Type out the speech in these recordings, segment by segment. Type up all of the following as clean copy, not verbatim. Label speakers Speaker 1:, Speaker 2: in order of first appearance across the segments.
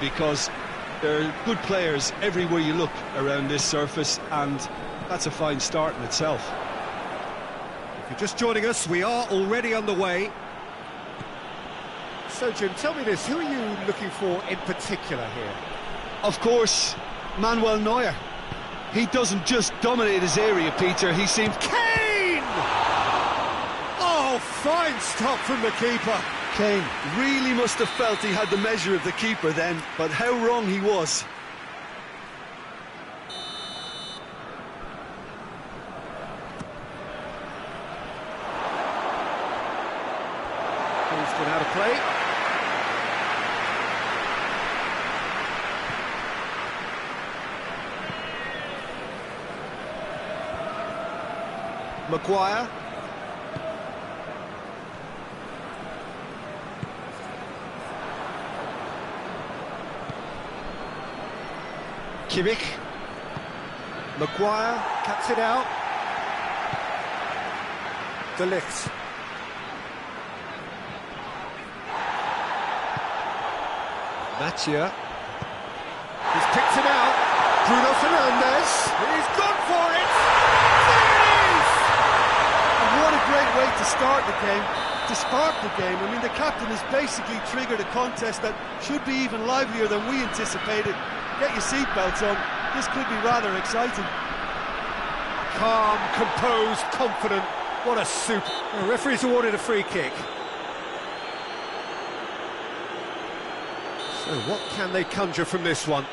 Speaker 1: because there are good players everywhere you look around this surface, and that's a fine start in itself.
Speaker 2: If you're just joining us, we are already underway. So, Jim, tell me this, who are you looking for in particular here?
Speaker 1: Of course, Manuel Neuer. He doesn't just dominate his area, Peter, he seems...
Speaker 2: Kane! Oh, fine stop from the keeper.
Speaker 1: Kane really must have felt he had the measure of the keeper then, but how wrong he was.
Speaker 2: He's gone out of play. Maguire. Kimmich. Maguire cuts it out. De Ligt. Mathieu. He's picked him out. Bruno Fernandes. He's gone for it.
Speaker 1: What a great way to start the game, to spark the game. I mean, the captain has basically triggered a contest that should be even livelier than we anticipated. Get your seatbelts on, this could be rather exciting.
Speaker 2: Calm, composed, confident. What a super. The referee's awarded a free kick. So what can they conjure from this one?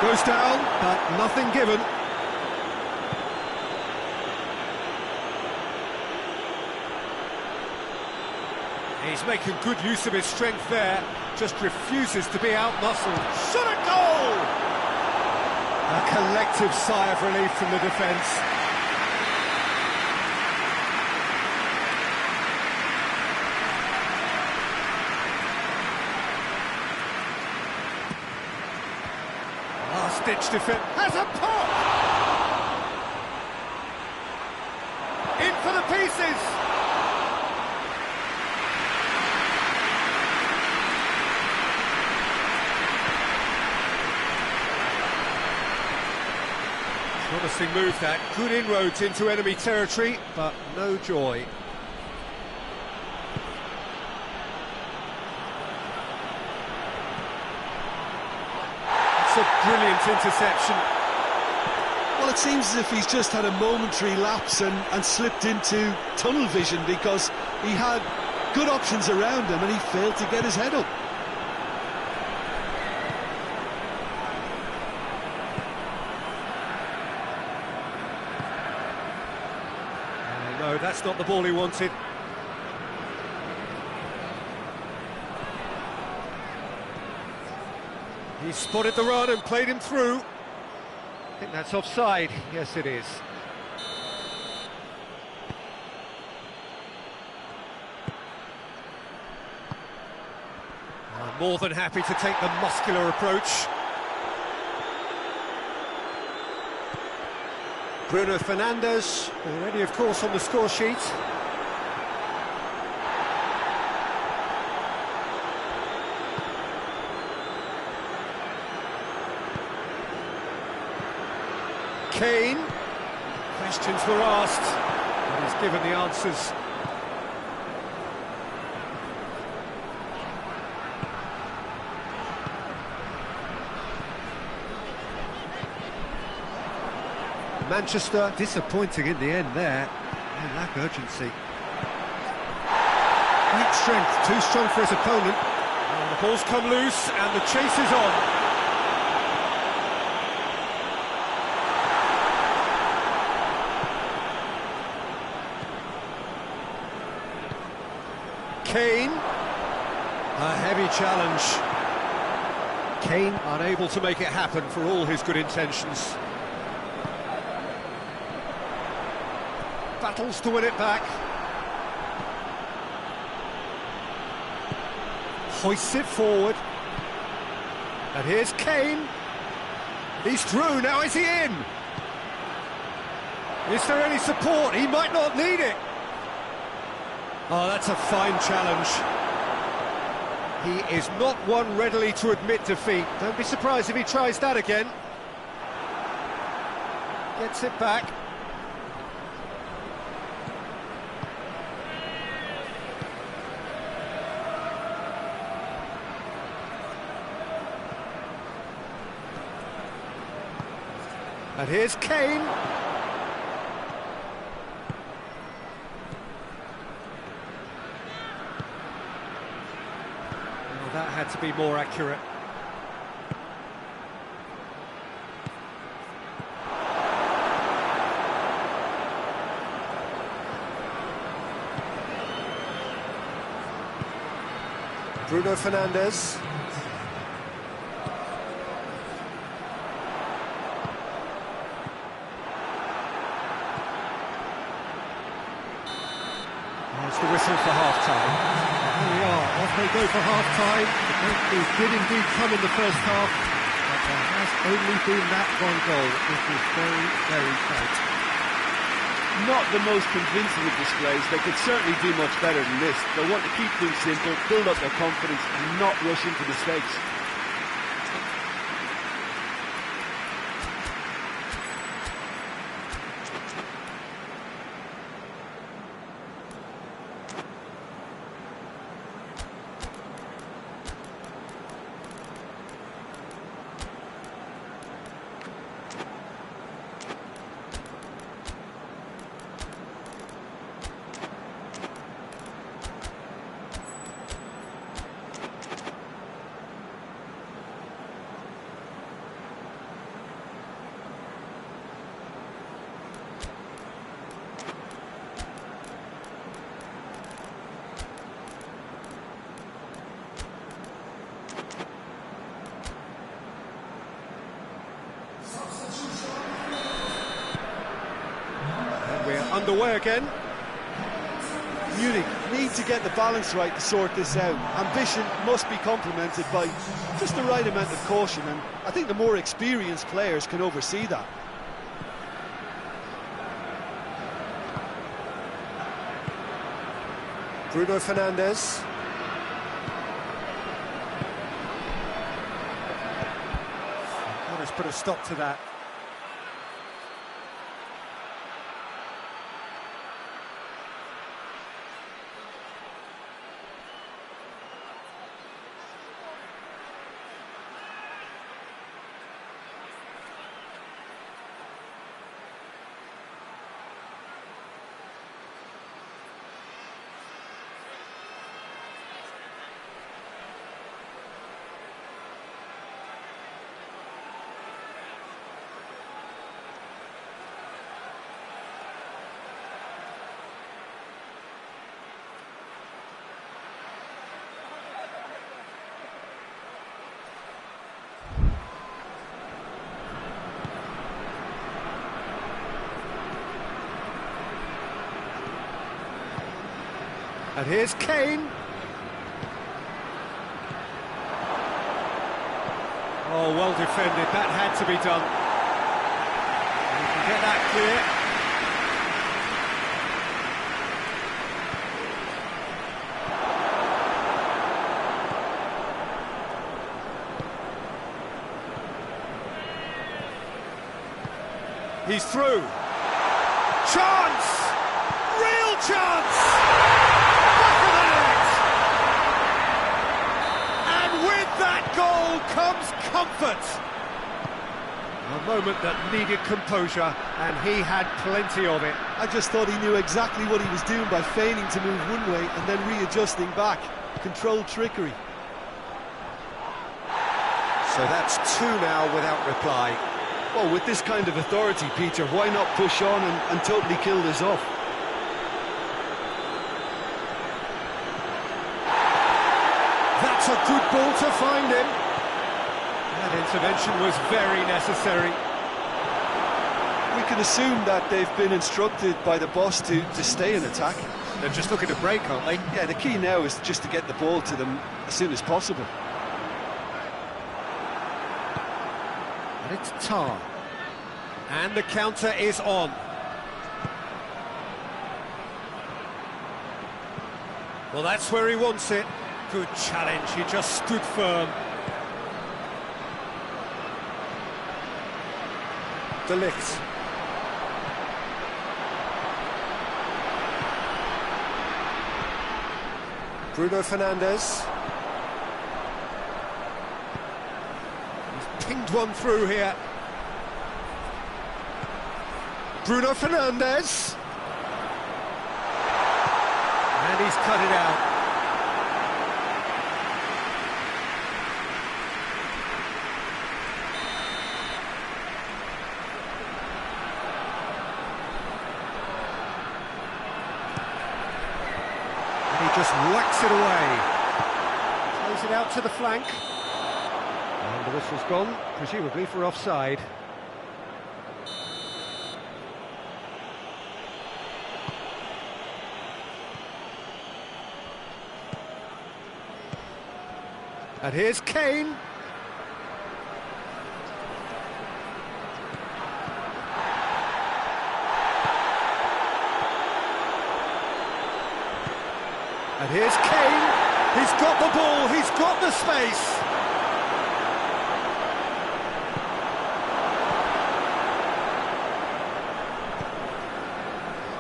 Speaker 2: Goes down, but nothing given. He's making good use of his strength there, just refuses to be out-muscled. Shot a goal! A collective sigh of relief from the defence. Last-ditch defence has a pop! In for the pieces! Promising move that, good inroads into enemy territory, but no joy. It's a brilliant interception.
Speaker 1: Well, it seems as if he's just had a momentary lapse and slipped into tunnel vision, because he had good options around him and he failed to get his head up.
Speaker 2: No, that's not the ball he wanted. He spotted the run and played him through. I think that's offside. Yes, it is. More than happy to take the muscular approach. Bruno Fernandes, already, of course, on the score sheet. Kane. Questions were asked, and he's given the answers. Manchester disappointing in the end there. They lack urgency. Great strength, too strong for his opponent. And the ball's come loose and the chase is on. Kane. A heavy challenge. Kane unable to make it happen for all his good intentions. Battles to win it back. Hoists it forward. And here's Kane. He's through, now is he in? Is there any support? He might not need it. Oh, that's a fine challenge. He is not one readily to admit defeat. Don't be surprised if he tries that again. Gets it back. And here's Kane. Well, that had to be more accurate. Bruno Fernandes. There's the whistle for half-time. Here we are, off they go for half-time. The penalties did indeed come in the first half, but there has only been that one goal. It is very, very tight.
Speaker 1: Not the most convincing of displays. They could certainly do much better than this. They want to keep things simple, build up their confidence and not rush into mistakes.
Speaker 2: We're underway again.
Speaker 1: Munich need to get the balance right to sort this out. Ambition must be complemented by just the right amount of caution, and I think the more experienced players can oversee that.
Speaker 2: Bruno Fernandes. Well, let's put a stop to that. And here's Kane. Oh, well defended. That had to be done. And you can get that clear. He's through. Chance! Real chance! Back of the net! And with that goal comes comfort. A moment that needed composure, and he had plenty of it.
Speaker 1: I just thought he knew exactly what he was doing by feigning to move one way and then readjusting back. Controlled trickery.
Speaker 2: So that's two now without reply.
Speaker 1: Well, with this kind of authority, Peter, why not push on and totally kill this off?
Speaker 2: That's a good ball to find him. That intervention was very necessary.
Speaker 1: We can assume that they've been instructed by the boss to stay in attack.
Speaker 2: They're just looking to break, aren't they?
Speaker 1: Yeah, the key now is just to get the ball to them as soon as possible.
Speaker 2: And it's Tar. And the counter is on. Well, that's where he wants it. Good challenge, he just stood firm. Duc. Bruno Fernandes. He's pinged one through here. Bruno Fernandes. And he's cut it out. And he just whacks it away. Plays it out to the flank. And the whistle's gone, presumably for offside. And here's Kane. And here's Kane. He's got the ball, he's got the space.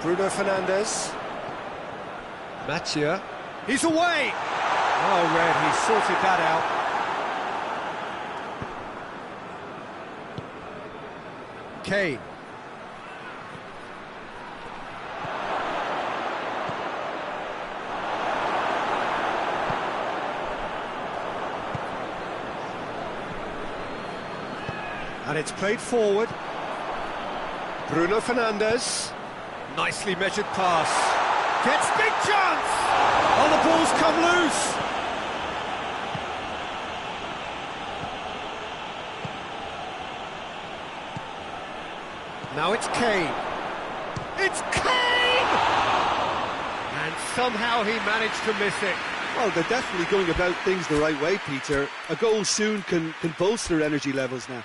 Speaker 2: Bruno Fernandes. Mathieu. He's away. Oh, Red, he sorted that out. Kane. And it's played forward. Bruno Fernandes. Nicely measured pass. Gets big chance! Oh, the ball's come loose! Now it's Kane. It's Kane! And somehow he managed to miss it.
Speaker 1: Well, they're definitely going about things the right way, Peter. A goal soon can bolster energy levels now.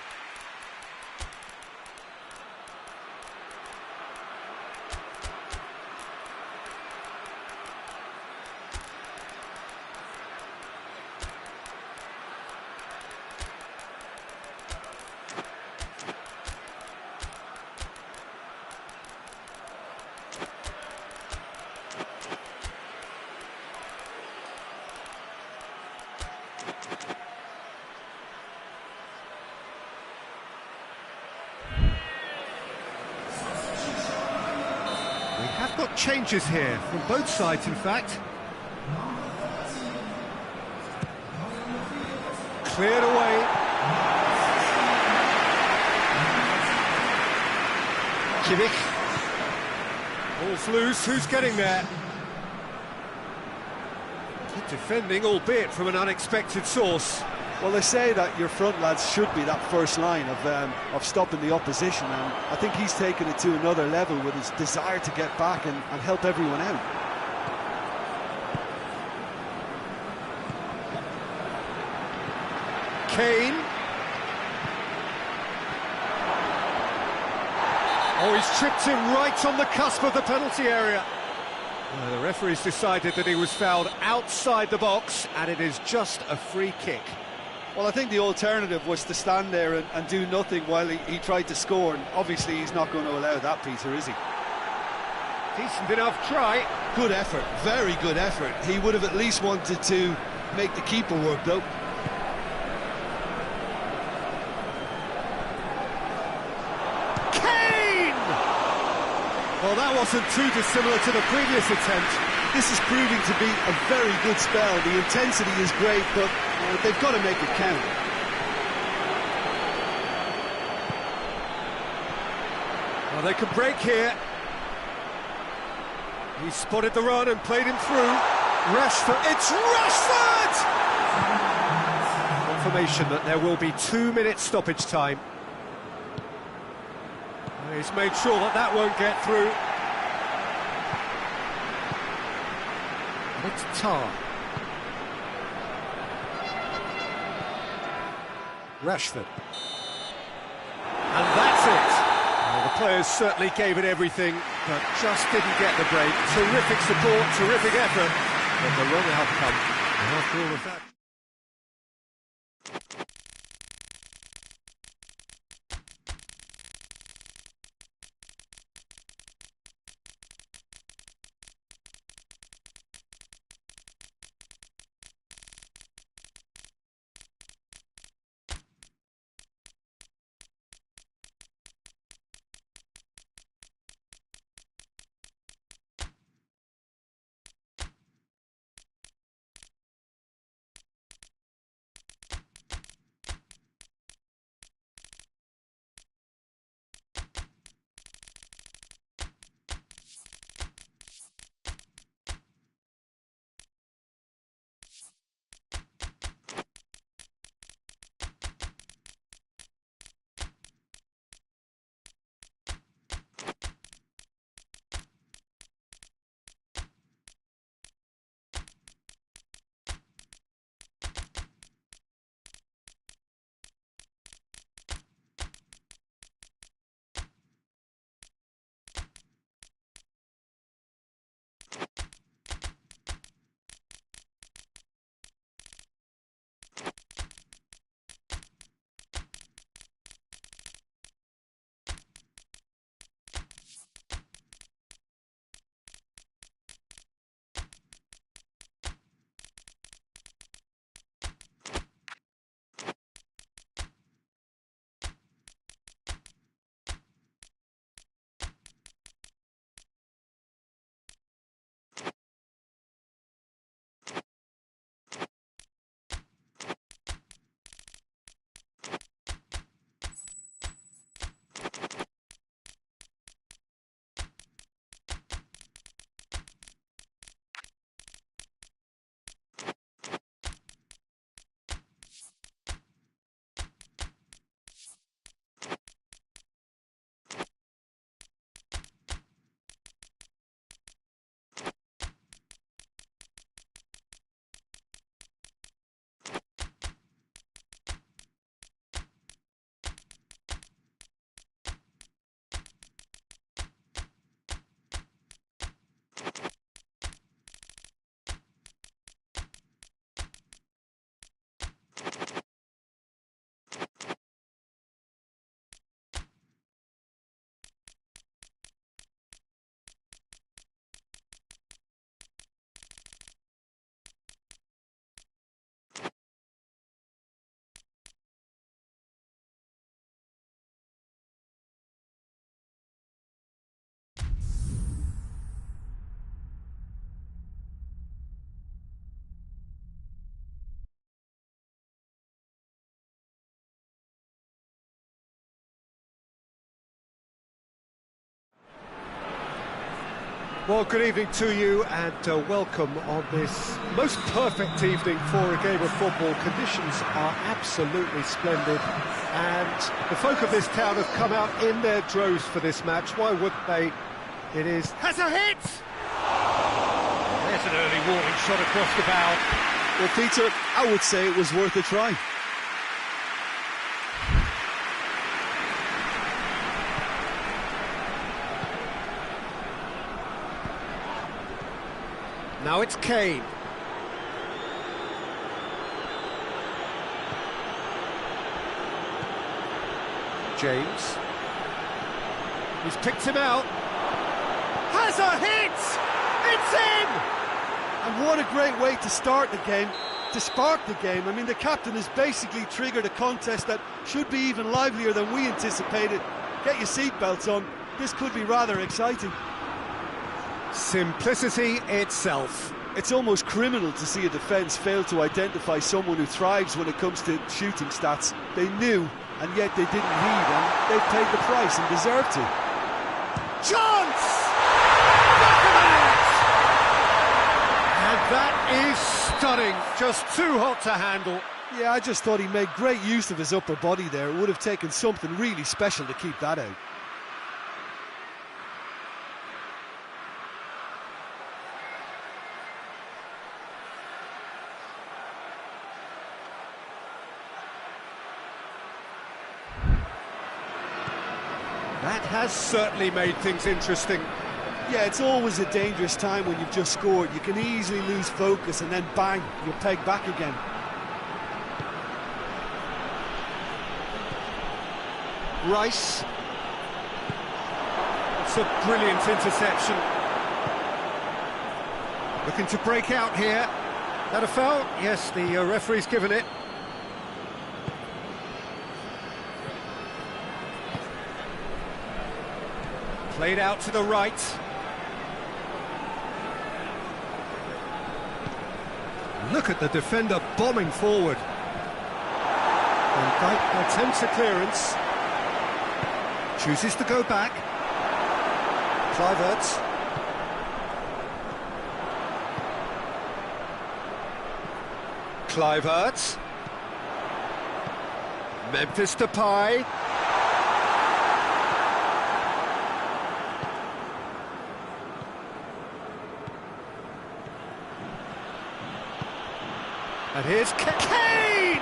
Speaker 2: We have got changes here, from both sides in fact. Cleared away. Kimmich. Ball's loose, who's getting there? Good defending, albeit from an unexpected source.
Speaker 1: Well, they say that your front lads should be that first line of stopping the opposition, and I think he's taken it to another level with his desire to get back and help everyone out.
Speaker 2: Kane. Oh, he's tripped him right on the cusp of the penalty area. The referee's decided that he was fouled outside the box, and it is just a free kick.
Speaker 1: Well, I think the alternative was to stand there and do nothing while he tried to score, and obviously he's not going to allow that, Peter, is he?
Speaker 2: Decent enough try.
Speaker 1: Good effort, very good effort. He would have at least wanted to make the keeper work, though.
Speaker 2: Kane! Well, that wasn't too dissimilar to the previous attempt.
Speaker 1: This is proving to be a very good spell. The intensity is great, but they've got to make it count.
Speaker 2: Well, they can break here. He spotted the run and played him through. Rashford, it's Rashford! Confirmation that there will be 2 minutes stoppage time. He's made sure that that won't get through. It's Tar. Rashford. And that's it. Well, the players certainly gave it everything, but just didn't get the break. Terrific support, terrific effort. but the wrong outcome. And after all of that... Well, good evening to you and welcome on this most perfect evening for a game of football. Conditions are absolutely splendid and the folk of this town have come out in their droves for this match. Why wouldn't they? It is... Has a hit! There's an early warning shot across the bow.
Speaker 1: Well, Peter, I would say it was worth a try.
Speaker 2: Now it's Kane. James. He's picked him out. Has a hit! It's in!
Speaker 1: And what a great way to start the game, to spark the game. I mean, the captain has basically triggered a contest that should be even livelier than we anticipated. Get your seatbelts on. This could be rather exciting.
Speaker 2: Simplicity itself.
Speaker 1: It's almost criminal to see a defence fail to identify someone who thrives when it comes to shooting stats. They knew, and yet they didn't heed, and they paid the price and deserved to.
Speaker 2: Chance! Look at that! And that is stunning. Just too hot to handle.
Speaker 1: Yeah, I just thought he made great use of his upper body there. It would have taken something really special to keep that out.
Speaker 2: That has certainly made things interesting.
Speaker 1: Yeah, it's always a dangerous time when you've just scored. You can easily lose focus and then bang, you're pegged back again.
Speaker 2: Rice. It's a brilliant interception. Looking to break out here. That a foul? Yes, the referee's given it. Played out to the right. Look at the defender bombing forward. Van Dijk attempts a clearance. Chooses to go back. Kluivert. Kluivert. Memphis Depay. And here's Kane!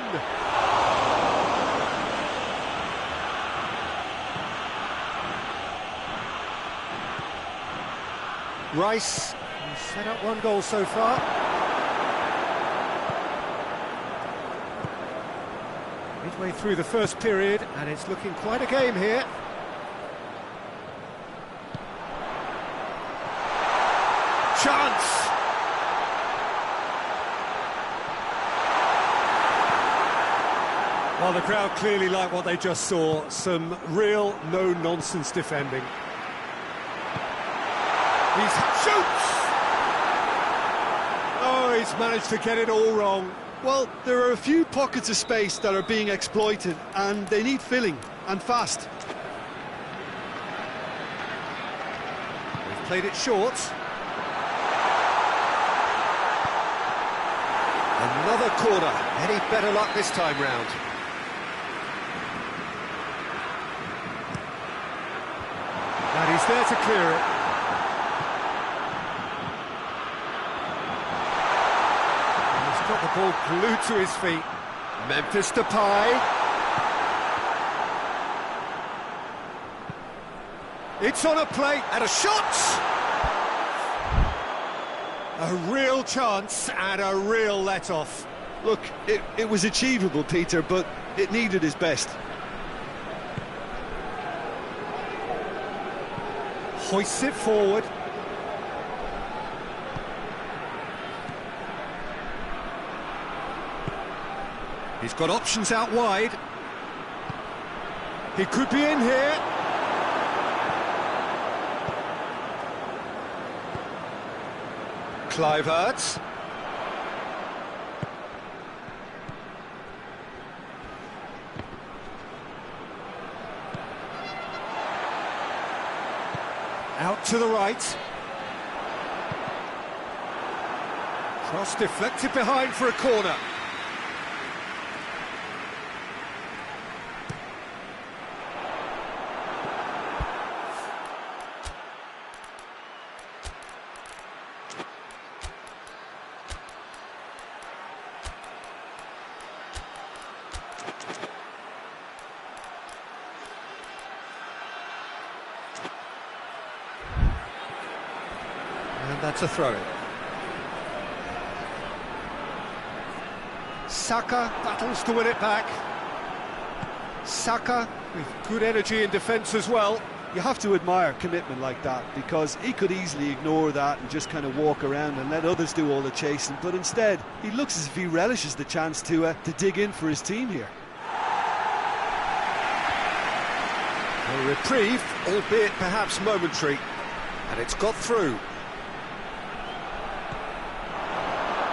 Speaker 2: Rice, he's set up one goal so far. Midway through the first period, and it's looking quite a game here. Chance! Well, the crowd clearly like what they just saw. Some real no-nonsense defending. He shoots! Oh, he's managed to get it all wrong.
Speaker 1: Well, there are a few pockets of space that are being exploited, and they need filling, and fast.
Speaker 2: They've played it short. Another corner. Any better luck this time round? And he's there to clear it. And he's got the ball glued to his feet. Memphis Depay. It's on a plate and a shot! A real chance and a real let-off.
Speaker 1: Look, it was achievable, Peter, but it needed his best.
Speaker 2: Hoists it forward. He's got options out wide. He could be in here. Kluivert. Out to the right. Cross deflected behind for a corner. And that's a throw-in. Saka battles to win it back. Saka with good energy in defence as well.
Speaker 1: You have to admire commitment like that, because he could easily ignore that and just kind of walk around and let others do all the chasing, but instead he looks as if he relishes the chance to dig in for his team here.
Speaker 2: A reprieve, albeit perhaps momentary, and it's got through.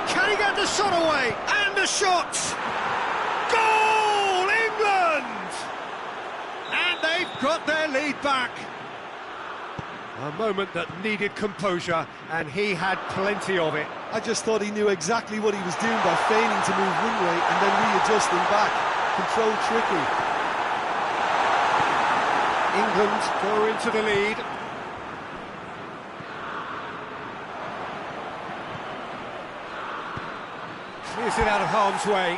Speaker 2: Can he get the shot away? And the shot! Goal, England! And they've got their lead back. A moment that needed composure, and he had plenty of it.
Speaker 1: I just thought he knew exactly what he was doing by feigning to move one way and then readjusting back. Controlled trickery.
Speaker 2: England go into the lead. Clears it out of harm's way.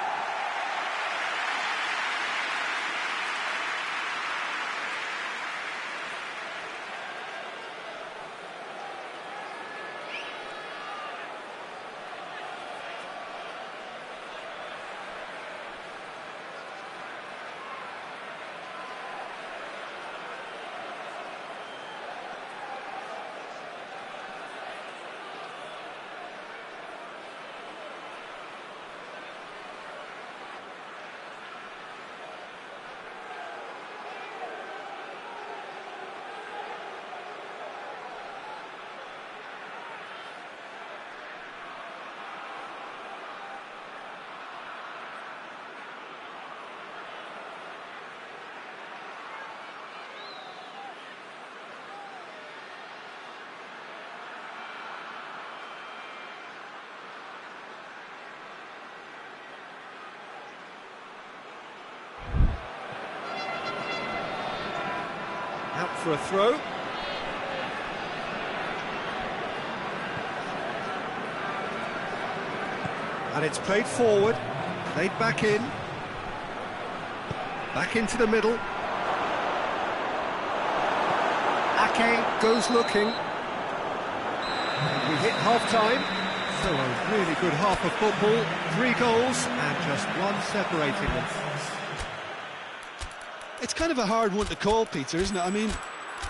Speaker 2: for a throw. And it's played forward, played back in. Back into the middle. Ake goes looking. And we hit half-time. So a really good half of football. 3 goals and just one separating them.
Speaker 1: It's kind of a hard one to call, Peter, isn't it? I mean,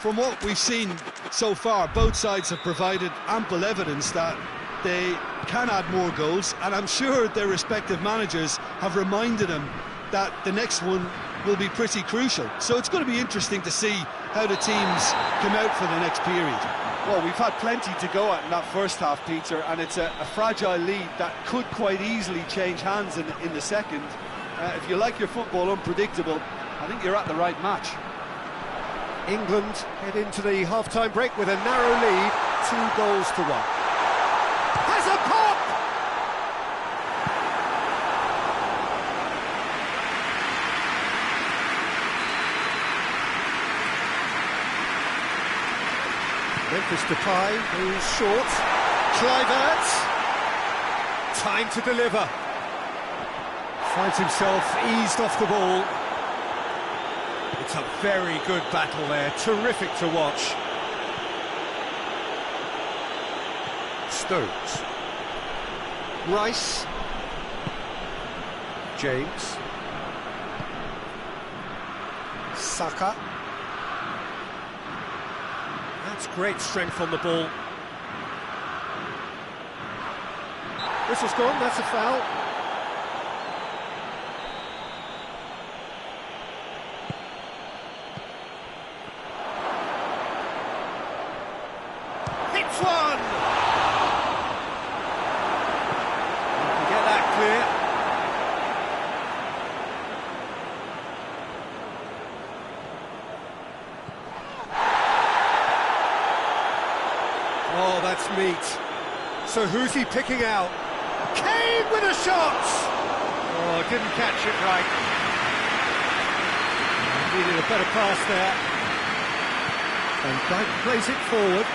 Speaker 1: from what we've seen so far, both sides have provided ample evidence that they can add more goals, and I'm sure their respective managers have reminded them that the next one will be pretty crucial. So it's going to be interesting to see how the teams come out for the next period. Well, we've had plenty to go at in that first half, Peter, and it's a fragile lead that could quite easily change hands in the second. If you like your football unpredictable, I think you're at the right match.
Speaker 2: England head into the half-time break with a narrow lead, 2 goals to 1. Has a pop! Memphis Depay goes short. Kluivert, time to deliver. Finds himself eased off the ball. It's a very good battle there, terrific to watch. Stones. Rice. James. Saka. That's great strength on the ball. Whistle's gone, that's a foul. Hits one! You can get that clear. Oh, that's meat. So who's he picking out? Kane with a shot! Oh, didn't catch it right. Needed a better pass there. And Dyke plays it forward.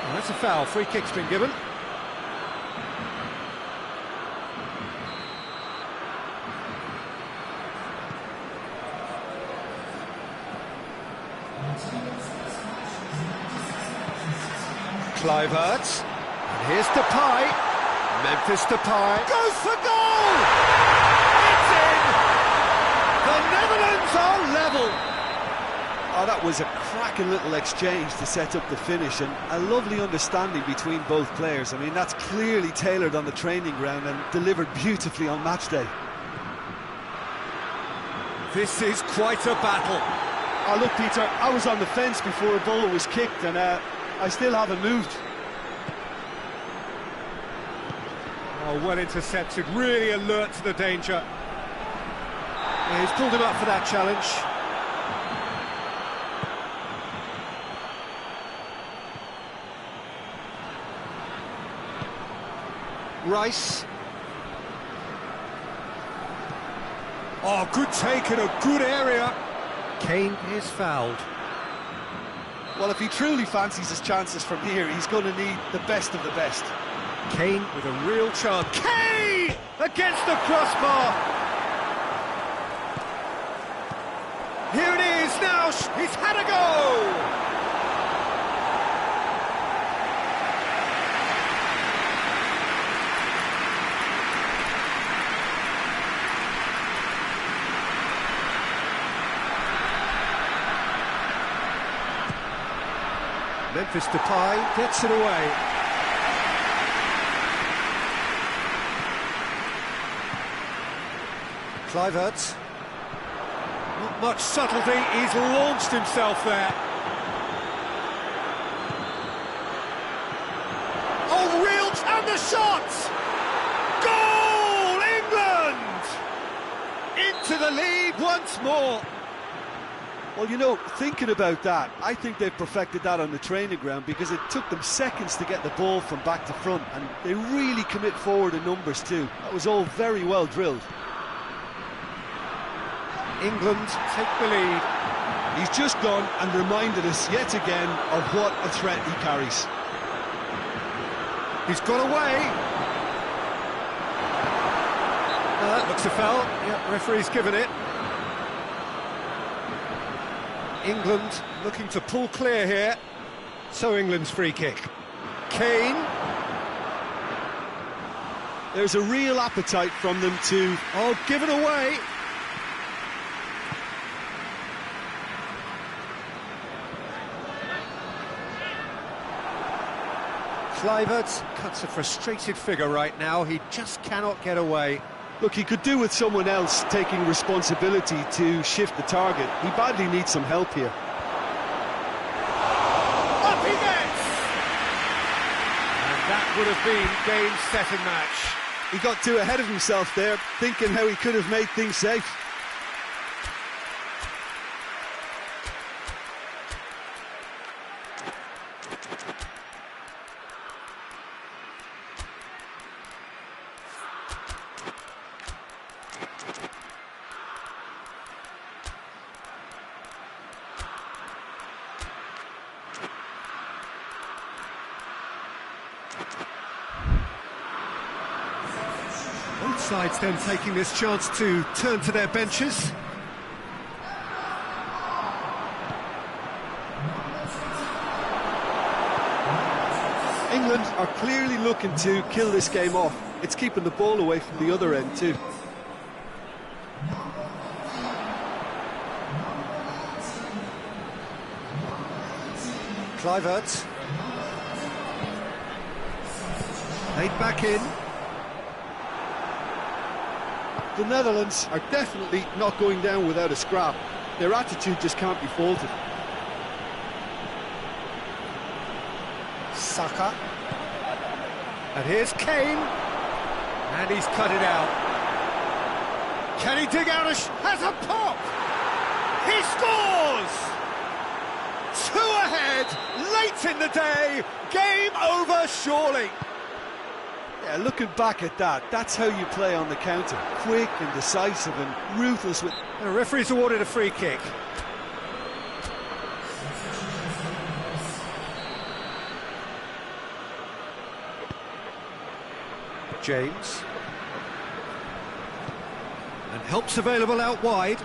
Speaker 2: And that's a foul. Free kick's been given. Kluivert, and here's Depay. Memphis Depay goes for goal! It's in! The Netherlands are level!
Speaker 1: Oh, that was a cracking little exchange to set up the finish, and a lovely understanding between both players. I mean, that's clearly tailored on the training ground and delivered beautifully on match day.
Speaker 2: This is quite a battle.
Speaker 1: Oh, look, Peter, I was on the fence before a ball was kicked, and I still haven't moved.
Speaker 2: Oh, well intercepted, really alert to the danger. Yeah, he's pulled him up for that challenge. Rice. Oh, good take in a good area. Kane is fouled.
Speaker 1: Well, if he truly fancies his chances from here, he's going to need the best of the best.
Speaker 2: Kane with a real chance. Kane against the crossbar. Here it is now. He's had a go. Memphis Depay gets it away. Kluivert. Not much subtlety, he's launched himself there. Oh, real, and the shot! Goal, England! Into the lead once more.
Speaker 1: Well, you know, thinking about that, I think they've perfected that on the training ground, because it took them seconds to get the ball from back to front, and they really commit forward in numbers too. That was all very well drilled.
Speaker 2: England take the lead.
Speaker 1: He's just gone and reminded us yet again of what a threat he carries.
Speaker 2: He's got away. That looks a foul. Yep, referee's given it. England looking to pull clear here. So England's free kick. Kane.
Speaker 1: There's a real appetite from them to...
Speaker 2: Oh, given away. Kluivert cuts a frustrated figure right now. He just cannot get away.
Speaker 1: Look, he could do with someone else taking responsibility to shift the target. He badly needs some help here.
Speaker 2: Up he gets! And that would have been game, set and match.
Speaker 1: He got too ahead of himself there, thinking how he could have made things safe.
Speaker 2: Both sides then taking this chance to turn to their benches.
Speaker 1: England are clearly looking to kill this game off. It's keeping the ball away from the other end too.
Speaker 2: Kluivert. Laid back in.
Speaker 1: The Netherlands are definitely not going down without a scrap. Their attitude just can't be faulted.
Speaker 2: Saka. And here's Kane. And he's cut it out. Can he dig out has a pop! He scores! 2 ahead, late in the day, game over surely.
Speaker 1: Yeah, looking back at that, that's how you play on the counter. Quick and decisive and ruthless with...
Speaker 2: The referee's awarded a free kick. James. And help's available out wide.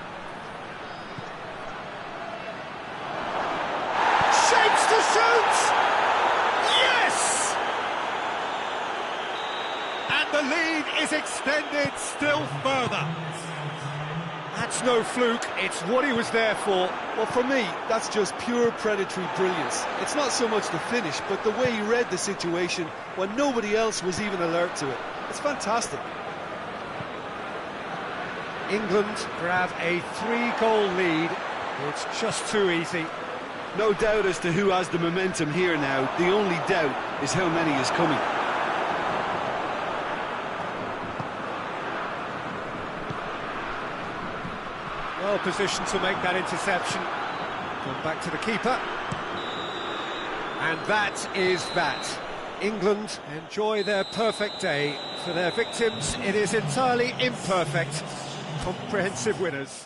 Speaker 2: Shapes to shoot! Yes! And the lead is extended still further. That's no fluke, it's what he was there for.
Speaker 1: Well, for me, that's just pure predatory brilliance. It's not so much the finish, but the way he read the situation when nobody else was even alert to it. It's fantastic.
Speaker 2: England grab a 3-goal lead. It's just too easy.
Speaker 1: No doubt as to who has the momentum here now. The only doubt is how many is coming.
Speaker 2: Well positioned to make that interception. Gone back to the keeper. And that is that. England enjoy their perfect day. For their victims, it is entirely imperfect. Comprehensive winners.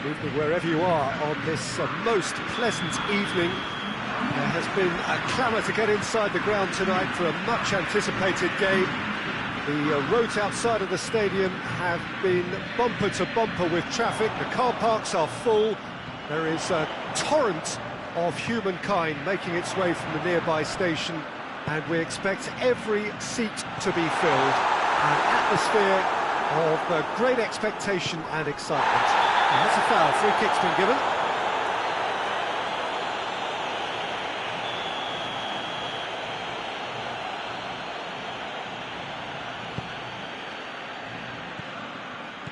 Speaker 2: Good evening wherever you are on this most pleasant evening. There has been a clamour to get inside the ground tonight for a much anticipated game. The roads outside of the stadium have been bumper to bumper with traffic. The car parks are full. There is a torrent of humankind making its way from the nearby station, and we expect every seat to be filled. An atmosphere of great expectation and excitement. And that's a foul. Free kick's been given.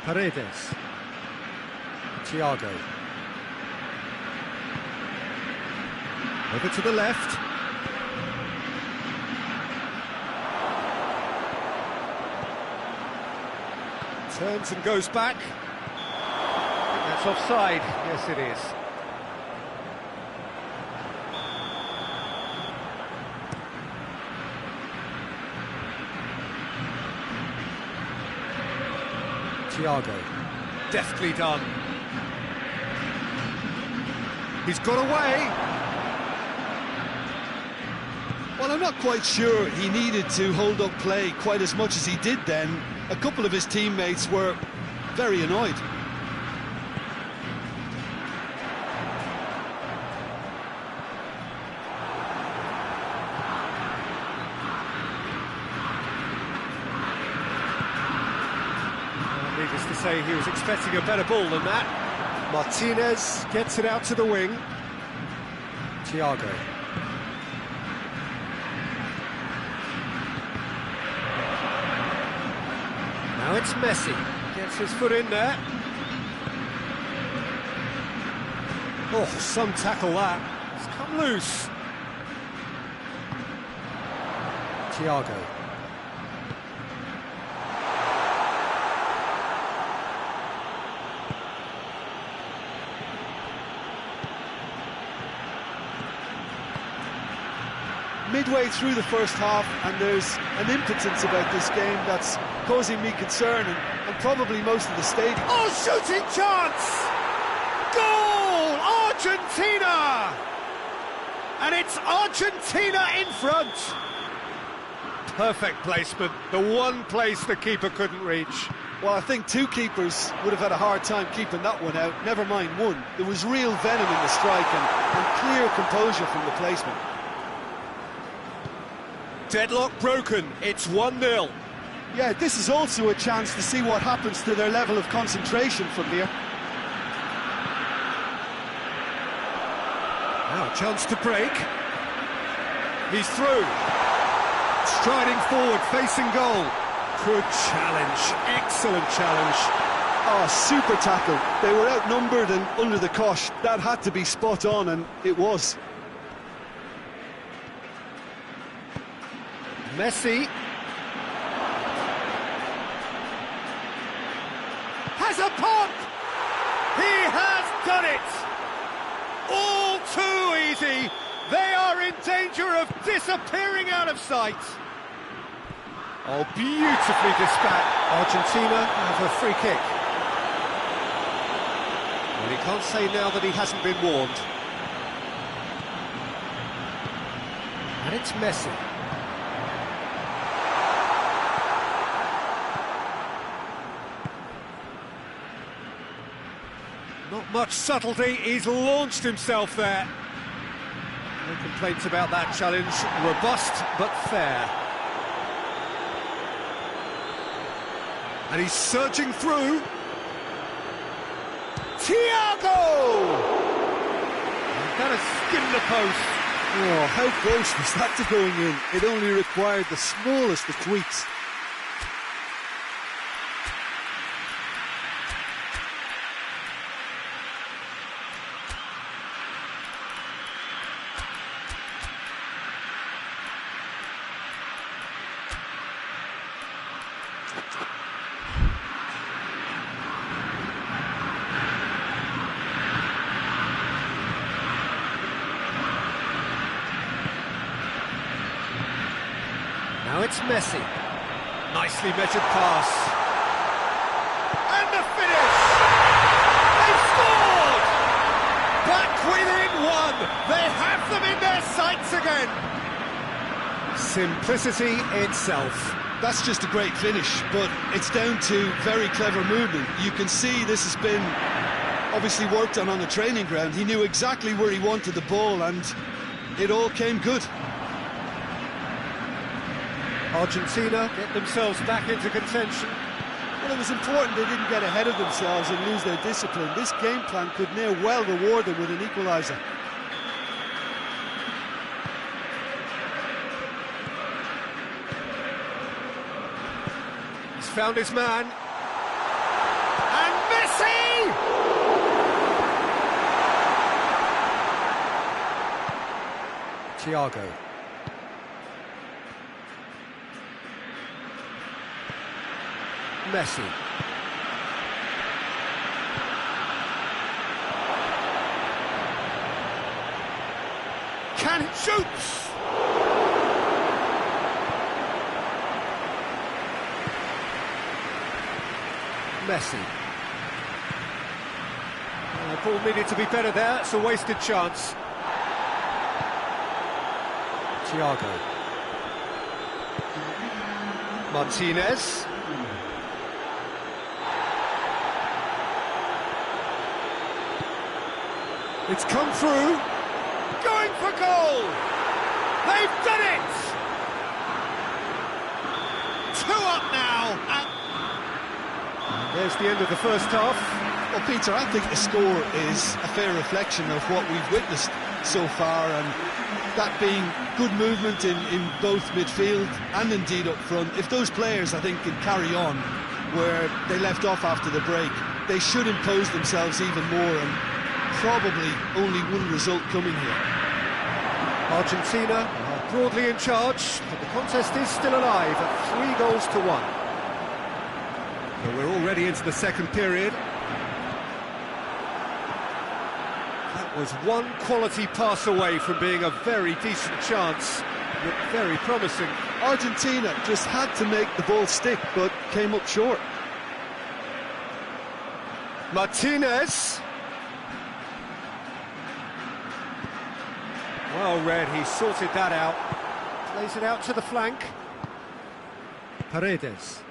Speaker 2: Paredes. Thiago. Over to the left. Turns and goes back. That's offside. Yes, it is. Thiago. Deftly done. He's got away.
Speaker 1: Well, I'm not quite sure he needed to hold up play quite as much as he did then. A couple of his teammates were very annoyed.
Speaker 2: Needless to say, he was expecting a better ball than that. Martinez gets it out to the wing. Thiago. Now it's Messi. Gets his foot in there. Oh, some tackle that. It's come loose. Thiago.
Speaker 1: Midway through the first half, and there's an impotence about this game that's causing me concern, and probably most of the stadium.
Speaker 2: Oh, shooting chance! Goal! Argentina! And it's Argentina in front. Perfect placement, the one place the keeper couldn't reach.
Speaker 1: Well, I think two keepers would have had a hard time keeping that one out, never mind one. There was real venom in the strike and clear composure from the placement.
Speaker 2: Deadlock broken, it's 1-0.
Speaker 1: Yeah, this is also a chance to see what happens to their level of concentration from here.
Speaker 2: Now a chance to break. He's through. Striding forward, facing goal. Good challenge, excellent challenge.
Speaker 1: Oh, super tackle. They were outnumbered and under the cosh. That had to be spot on, and it was.
Speaker 2: Messi has a pop. He has done it. All too easy. They are in danger of disappearing out of sight. Oh, beautifully dispatched. Argentina have a free kick. Well, he can't say now that he hasn't been warned. And it's Messi. Not much subtlety, he's launched himself there. No complaints about that challenge, robust but fair. And he's surging through. Thiago! And that has skimmed the post.
Speaker 1: Oh, how close was that to going in? It only required the smallest of tweaks.
Speaker 2: Now it's Messi. Nicely measured pass. And the finish! They score! They have them in their sights again! Simplicity itself.
Speaker 1: That's just a great finish, but it's down to very clever movement. You can see this has been obviously worked on the training ground. He knew exactly where he wanted the ball, and it all came good.
Speaker 2: Argentina get themselves back into contention.
Speaker 1: Well, it was important they didn't get ahead of themselves and lose their discipline. This game plan could now well reward them with an equaliser.
Speaker 2: He's found his man. And Messi! Thiago. Messi. Can it shoots? Messi. The ball needed to be better there. It's a wasted chance. Thiago. Martinez. It's come through. Going for goal! They've done it! 2 up now. And there's the end of the first half.
Speaker 1: Well, Peter, I think the score is a fair reflection of what we've witnessed so far, and that being good movement in both midfield and indeed up front. If those players, I think, can carry on where they left off after the break, they should impose themselves even more, and probably only one result coming here.
Speaker 2: Argentina are broadly in charge, but the contest is still alive at 3-1. So we're already into the second period. That was one quality pass away from being a very decent chance. Looked very promising.
Speaker 1: Argentina just had to make the ball stick, but came up short.
Speaker 2: Martinez. Well read, he sorted that out. Plays it out to the flank. Paredes.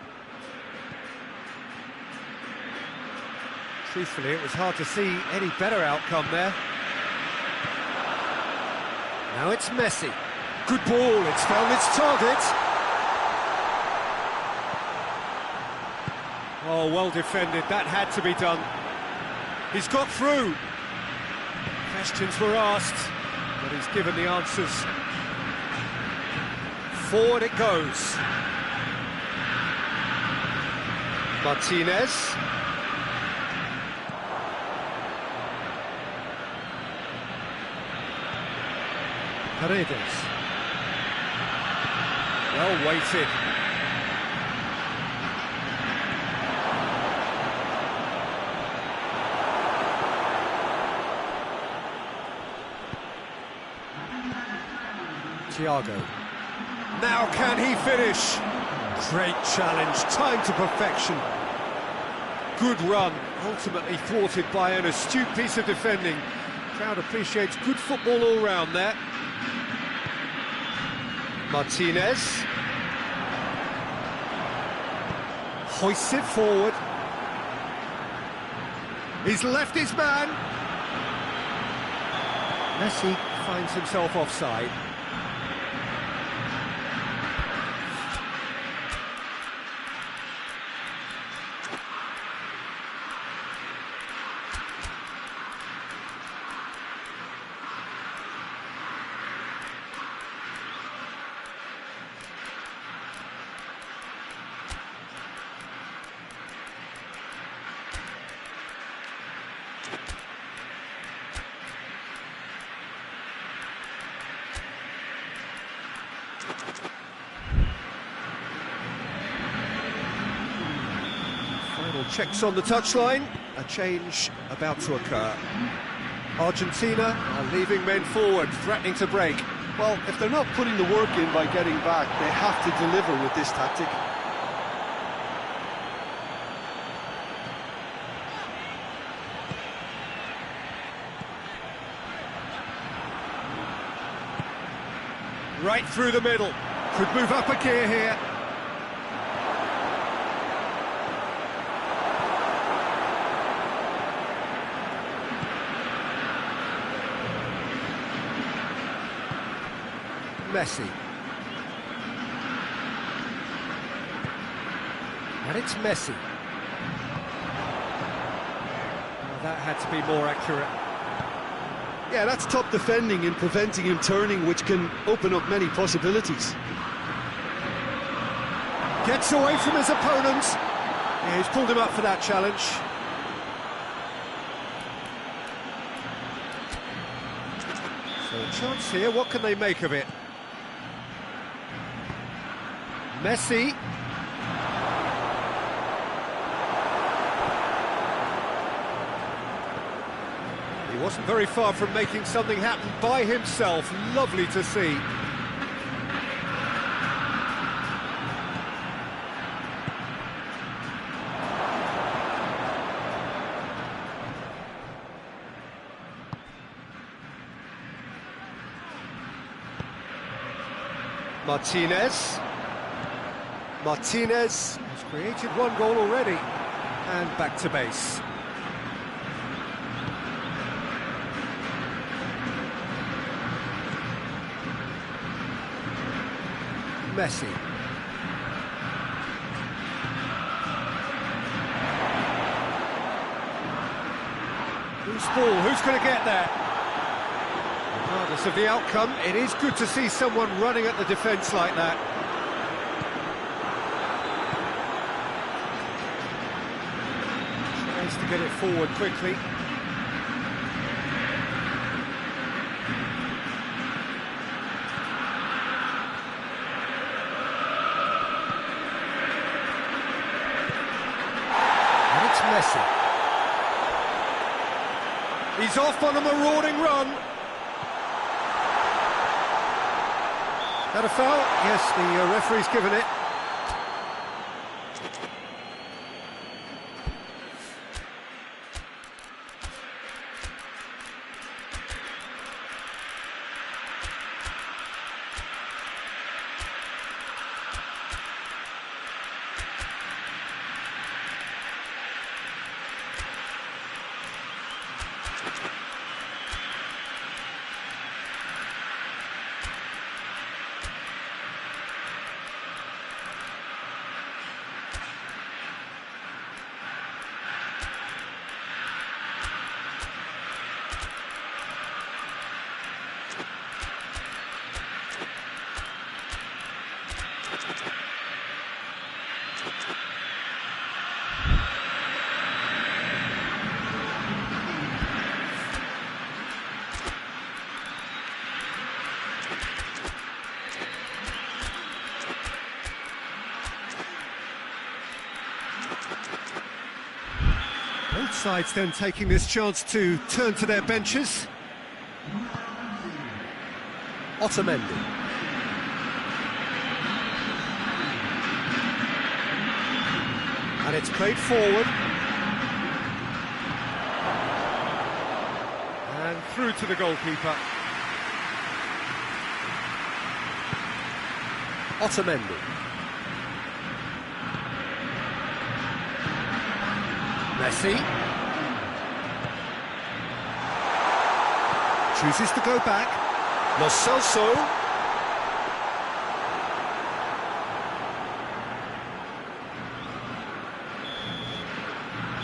Speaker 2: Truthfully, it was hard to see any better outcome there. Now it's Messi. Good ball, it's found its target. Oh, well defended, that had to be done. He's got through. Questions were asked, but he's given the answers. Forward it goes. Martinez. Paredes. Well weighted. Thiago. Now can he finish? Great challenge, time to perfection. Good run, ultimately thwarted by an astute piece of defending. Crowd appreciates good football all round there. Martinez. Hoists it forward. He's left his man. Messi finds himself offside. Final checks on the touchline, a change about to occur. Argentina are leaving men forward, threatening to break.
Speaker 1: Well, if they're not putting the work in by getting back, they have to deliver with this tactic.
Speaker 2: Right through the middle. Could move up a gear here. Messi. And it's Messi. Well, that had to be more accurate.
Speaker 1: Yeah, that's top defending and preventing him turning, which can open up many possibilities.
Speaker 2: Gets away from his opponent. Yeah, he's pulled him up for that challenge. So a chance here, what can they make of it? Messi. He wasn't very far from making something happen by himself. Lovely to see. Martinez has created one goal already, and back to base. Messi. Who's ball? Who's going to get there? Regardless of the outcome, it is good to see someone running at the defence like that. Tries to get it forward quickly. And it's Messi. He's off on a marauding run. That a foul? Yes, the referee's given it. Both sides then taking this chance to turn to their benches. Otamendi. And it's played forward. And through to the goalkeeper. Otamendi. Messi. Chooses to go back. Lo Celso.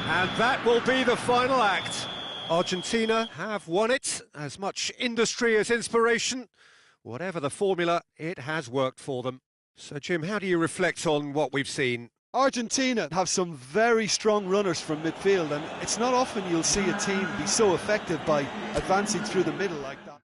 Speaker 2: And that will be the final act. Argentina have won it. As much industry as inspiration. Whatever the formula, it has worked for them. So, Jim, how do you reflect on what we've seen?
Speaker 1: Argentina have some very strong runners from midfield, and it's not often you'll see a team be so effective by advancing through the middle like that.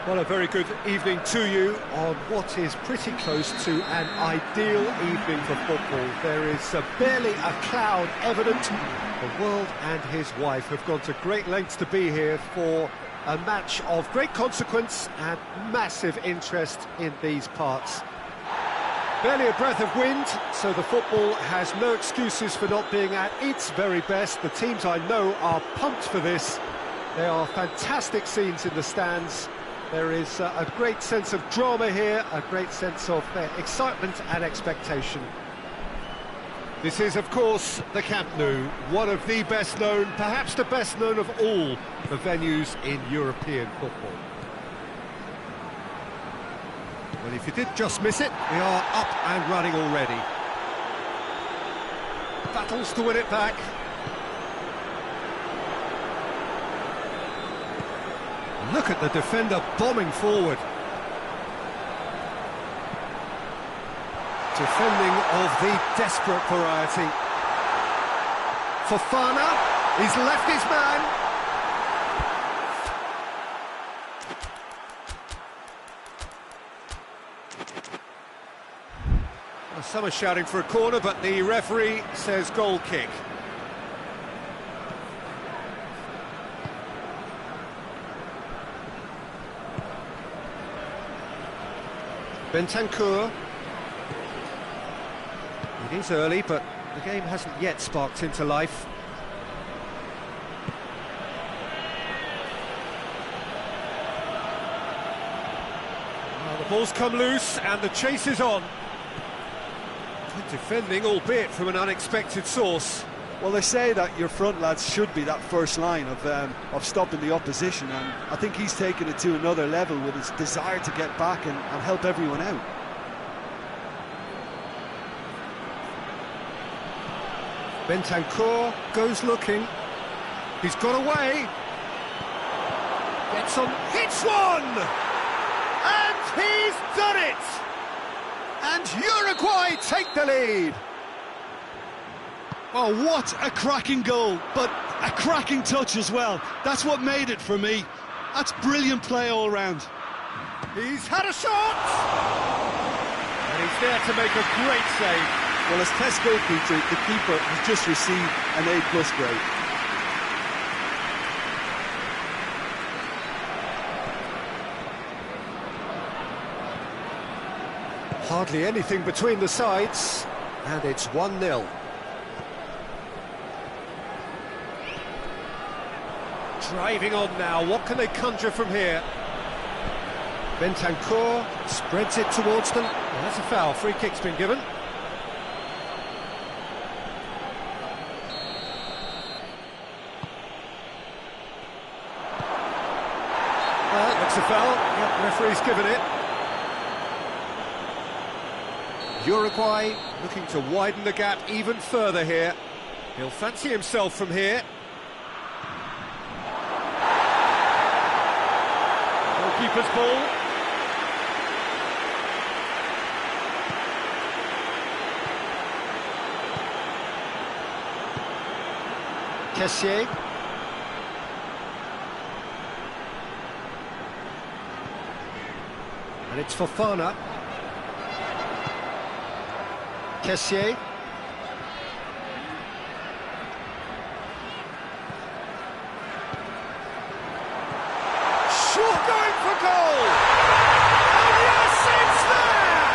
Speaker 2: Well, a very good evening to you on what is pretty close to an ideal evening for football. There is barely a cloud evident. The world and his wife have gone to great lengths to be here for a match of great consequence and massive interest in these parts. Barely a breath of wind, so the football has no excuses for not being at its very best. The teams I know are pumped for this. There are fantastic scenes in the stands. There is a great sense of drama here, a great sense of excitement and expectation. This is, of course, the Camp Nou, one of the best known, perhaps the best known of all the venues in European football. Well, if you did just miss it, we are up and running already. Battles to win it back. Look at the defender bombing forward. Defending of the desperate variety. Fofana, he's left his man. Well, some are shouting for a corner, but the referee says goal kick. Bentancur. It is early, but the game hasn't yet sparked into life. Well, the ball's come loose and the chase is on. Good defending, albeit from an unexpected source.
Speaker 1: Well, they say that your front lads should be that first line of stopping the opposition, and I think he's taken it to another level with his desire to get back and help everyone out.
Speaker 2: Bentancur goes looking. He's got away. Gets on, hits one! And he's done it! And Uruguay take the lead.
Speaker 1: Oh, what a cracking goal, but a cracking touch as well. That's what made it for me. That's brilliant play all round.
Speaker 2: He's had a shot! And he's there to make a great save.
Speaker 1: Well, as test goalkeeper, the keeper has just received an A+ grade.
Speaker 2: Hardly anything between the sides, and it's 1-0. Driving on now, what can they conjure from here? Bentancur spreads it towards them. Well, that's a foul, free kick's been given. Well, looks a foul, yep, referee's given it. Uruguay looking to widen the gap even further here. He'll fancy himself from here. Goalkeeper's ball. Kessié. And it's Fofana. Kessié. Sure going for goal! And yes, it's there!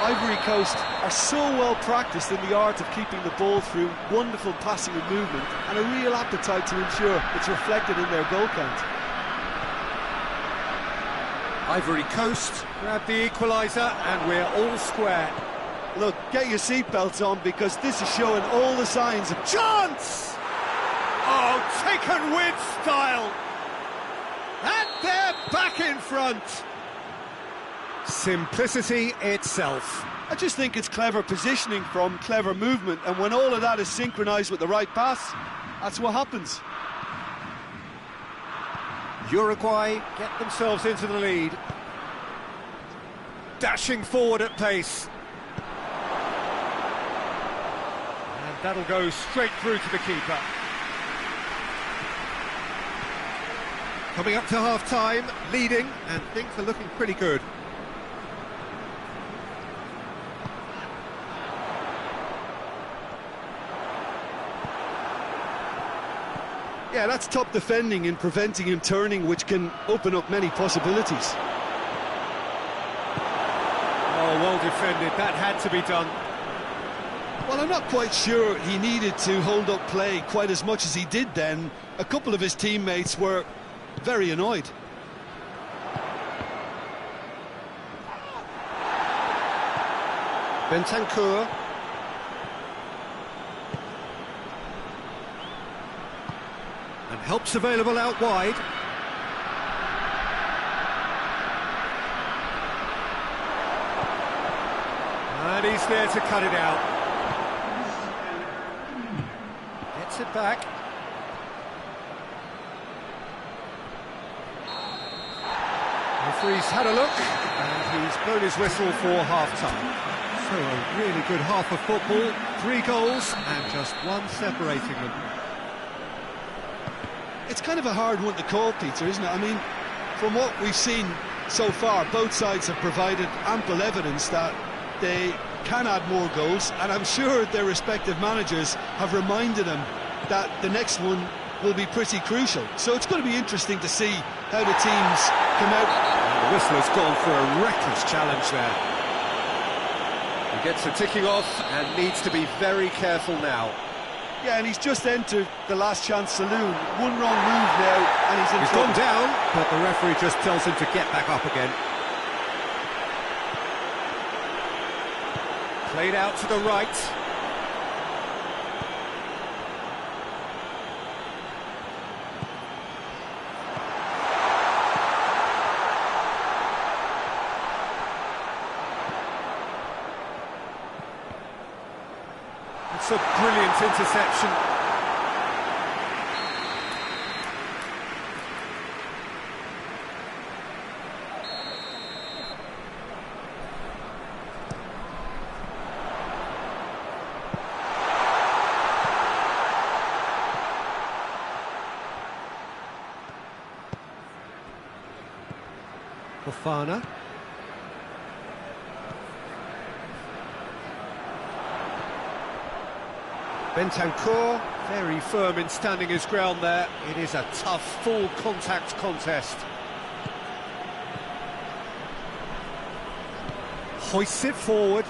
Speaker 1: Ivory Coast are so well practiced in the art of keeping the ball through wonderful passing and movement, and a real appetite to ensure it's reflected in their goal count.
Speaker 2: Ivory Coast grab the equaliser, and we're all square.
Speaker 1: Look, get your seatbelts on, because this is showing all the signs of
Speaker 2: Chance! Oh, taken with style! And they're back in front! Simplicity itself.
Speaker 1: I just think it's clever positioning from clever movement, and when all of that is synchronised with the right pass, that's what happens.
Speaker 2: Uruguay get themselves into the lead. Dashing forward at pace. And that'll go straight through to the keeper. Coming up to half-time, leading, and things are looking pretty good.
Speaker 1: Yeah, that's top defending and preventing him turning, which can open up many possibilities.
Speaker 2: Oh, well defended, that had to be done.
Speaker 1: Well, I'm not quite sure he needed to hold up play quite as much as he did then. A couple of his teammates were very annoyed.
Speaker 2: Bentancur. And help's available out wide. And he's there to cut it out. Gets it back. Referee's had a look, and he's blown his whistle for half-time. So a really good half of football, 3 goals, and just one separating them.
Speaker 1: It's kind of a hard one to call, Peter, isn't it? I mean, from what we've seen so far, both sides have provided ample evidence that they can add more goals, and I'm sure their respective managers have reminded them that the next one will be pretty crucial. So it's going to be interesting to see how the teams come out.
Speaker 2: And the whistle has gone for a reckless challenge there. He gets the ticking off and needs to be very careful now.
Speaker 1: Yeah, and he's just entered the last chance saloon. One wrong move now, and he's in trouble.
Speaker 2: Gone down, but the referee just tells him to get back up again. Played out to the right. It's a brilliant interception. Fofana. Bentancur, very firm in standing his ground there. It is a tough, full contact contest. Hoists it forward.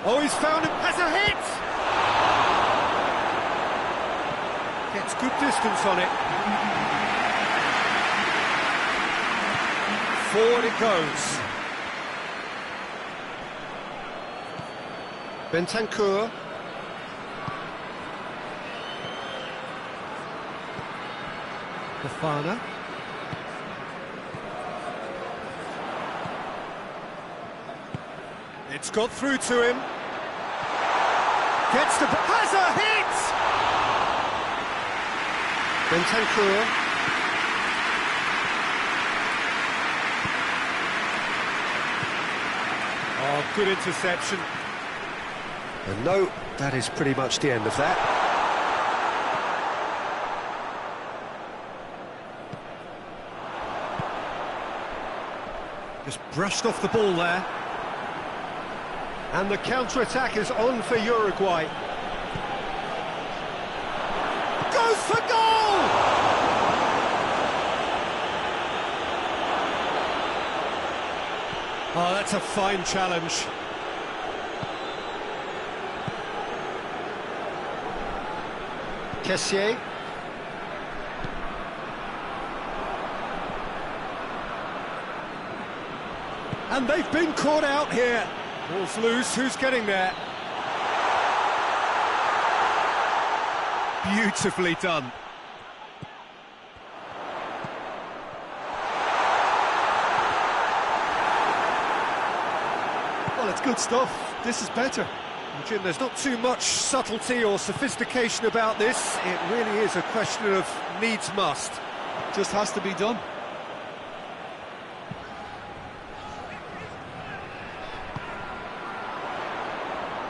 Speaker 2: Oh, he's found him, has a hit! Gets good distance on it. Forward it goes. Bentancur. Fofana. It's got through to him. Gets the... has a hit! Bentancur. Oh, good interception. And no, that is pretty much the end of that. Just brushed off the ball there. And the counter-attack is on for Uruguay. Goes for goal! Oh, that's a fine challenge. Kessié. And they've been caught out here. Ball's loose, who's getting there? Beautifully done.
Speaker 1: Well, it's good stuff. This is better.
Speaker 2: Well, Jim, there's not too much subtlety or sophistication about this. It really is a question of needs must.
Speaker 1: Just has to be done.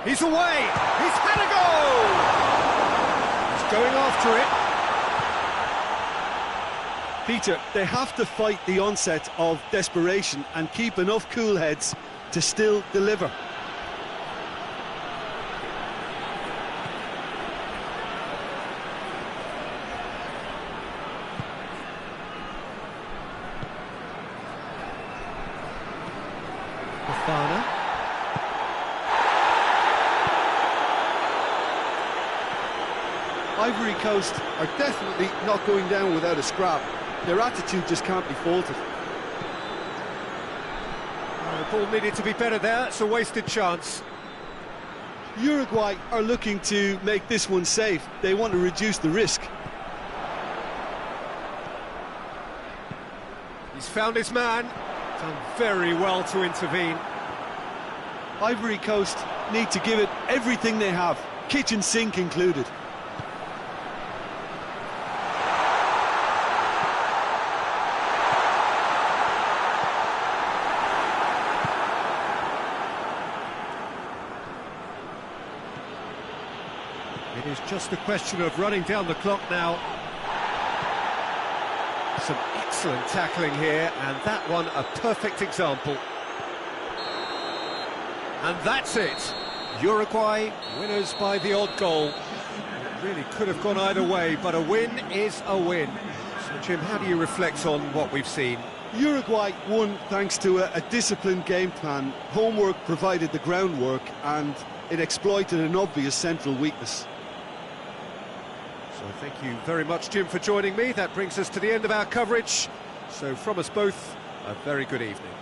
Speaker 2: He's away! He's had a goal! He's going after it.
Speaker 1: Peter, they have to fight the onset of desperation and keep enough cool heads to still deliver.
Speaker 2: Fafana.
Speaker 1: Ivory Coast are definitely not going down without a scrap. Their attitude just can't be faulted.
Speaker 2: The ball needed to be better there. It's a wasted chance.
Speaker 1: Uruguay are looking to make this one safe. They want to reduce the risk.
Speaker 2: He's found his man. Done very well to intervene.
Speaker 1: Ivory Coast need to give it everything they have, kitchen sink included.
Speaker 2: It is just a question of running down the clock now. Some excellent tackling here, and that one a perfect example. And that's it. Uruguay winners by the odd goal. It really could have gone either way, but a win is a win. So, Jim, how do you reflect on what we've seen?
Speaker 1: Uruguay won thanks to a disciplined game plan. Homework provided the groundwork, and it exploited an obvious central weakness.
Speaker 2: So thank you very much, Jim, for joining me. That brings us to the end of our coverage. So from us both, a very good evening.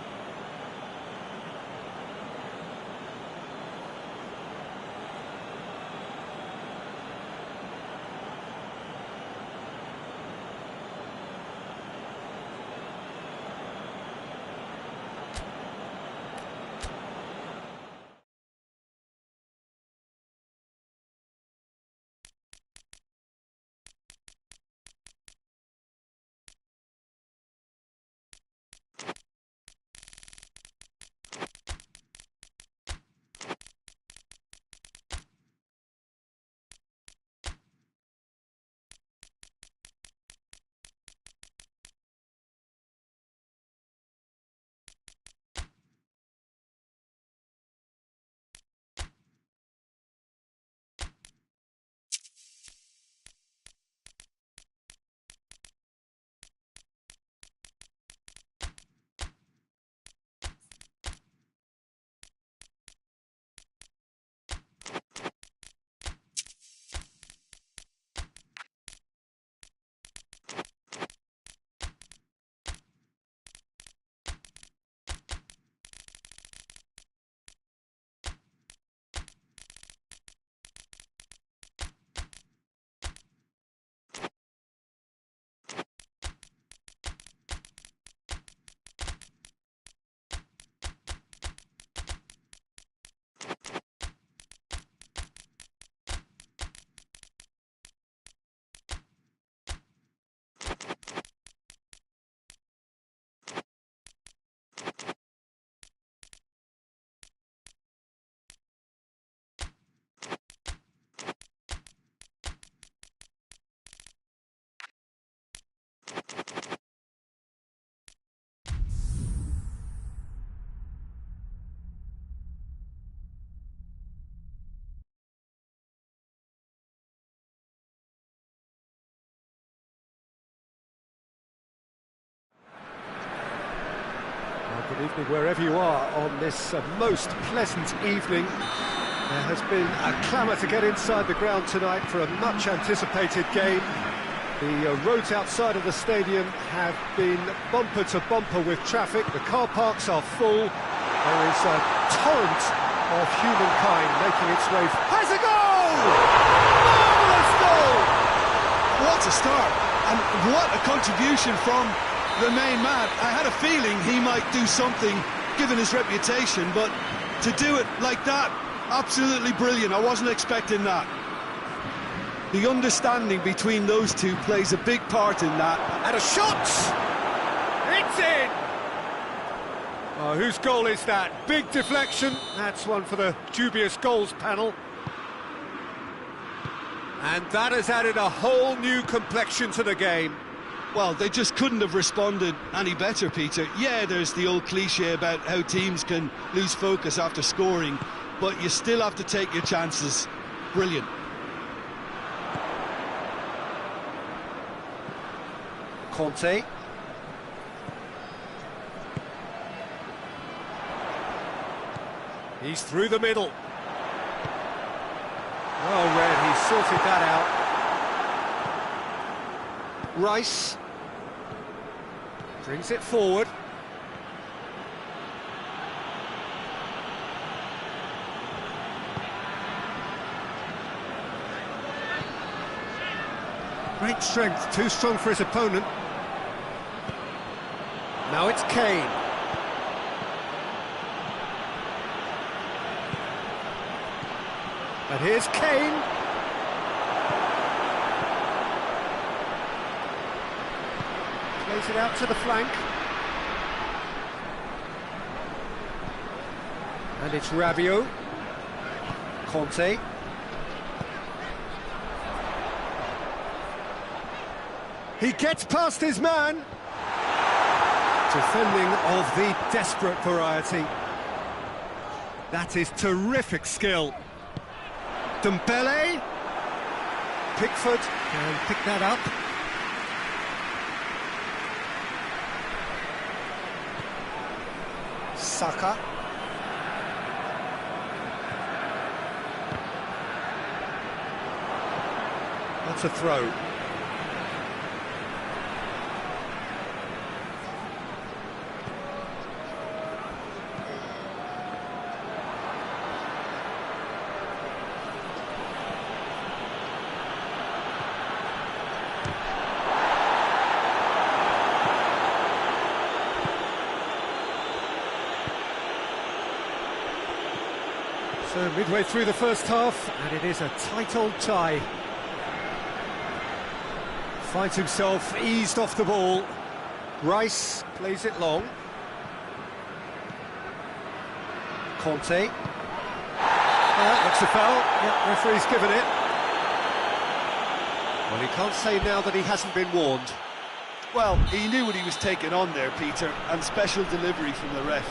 Speaker 2: Good evening wherever you are on this most pleasant evening. There has been a clamour to get inside the ground tonight for a much-anticipated game. The roads outside of the stadium have been bumper to bumper with traffic. The car parks are full. There is a torrent of humankind making its way. Has a goal! Marvellous goal!
Speaker 1: What a start, and what a contribution from the main man. I had a feeling he might do something given his reputation, but to do it like that, absolutely brilliant. I wasn't expecting that. The understanding between those two plays a big part in that.
Speaker 2: And a shot! It's in! Oh, whose goal is that? Big deflection. That's one for the dubious goals panel. And that has added a whole new complexion to the game.
Speaker 1: Well, they just couldn't have responded any better, Peter. Yeah, there's the old cliche about how teams can lose focus after scoring, but you still have to take your chances. Brilliant.
Speaker 2: Conte. He's through the middle. Well read, he sorted that out. Rice brings it forward. Great strength, too strong for his opponent. Now it's Kane. And here's Kane. Plays it out to the flank. And it's Rabiot. Conte. He gets past his man. Defending of the desperate variety. That is terrific skill. Dembele. Pickford can pick that up. Saka. That's a throw. So midway through the first half, and it is a tight old tie. Finds himself eased off the ball. Rice plays it long. Conte. Looks a foul. Yeah, referee's given it. Well, he can't say now that he hasn't been warned.
Speaker 1: Well, he knew what he was taking on there, Peter, and special delivery from the ref.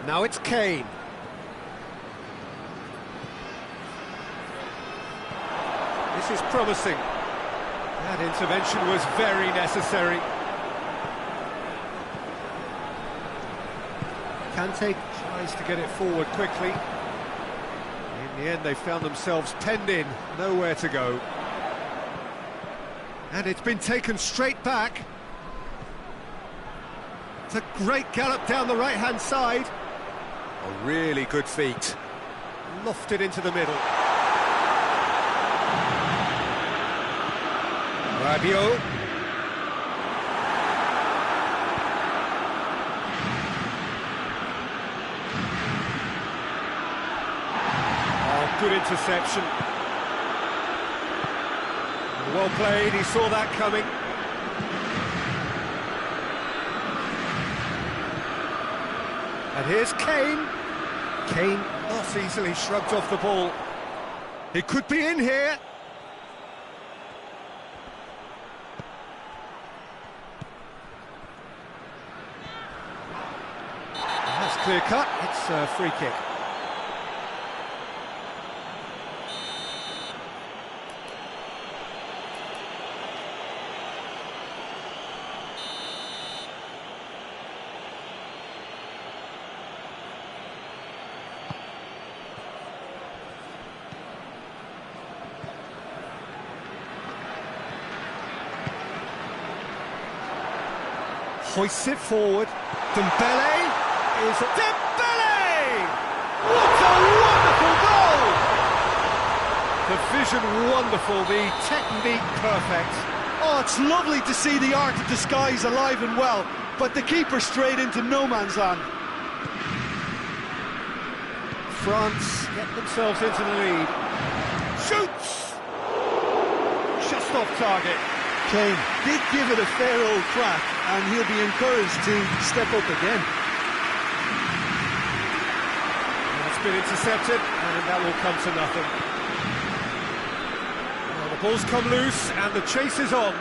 Speaker 2: Now it's Kane. This is promising. That intervention was very necessary. Kante tries to get it forward quickly. In the end, they found themselves penned in, nowhere to go. And it's been taken straight back. It's a great gallop down the right-hand side. A really good feat. Lofted into the middle. Rabiot. Oh, good interception. Well played, he saw that coming. And here's Kane. Kane not easily shrugged off the ball. It could be in here. That's clear cut. It's a free kick. Hoists it forward. Dembele is... Dembele! What a wonderful goal! The vision wonderful, the technique perfect.
Speaker 1: Oh, it's lovely to see the art of disguise alive and well, but the keeper straight into no man's land.
Speaker 2: France get themselves into the lead. Shoots! Just off target.
Speaker 1: Kane did give it a fair old crack, and he'll be encouraged to step up again.
Speaker 2: It's been intercepted, and that will come to nothing. Well, the ball's come loose, and the chase is on.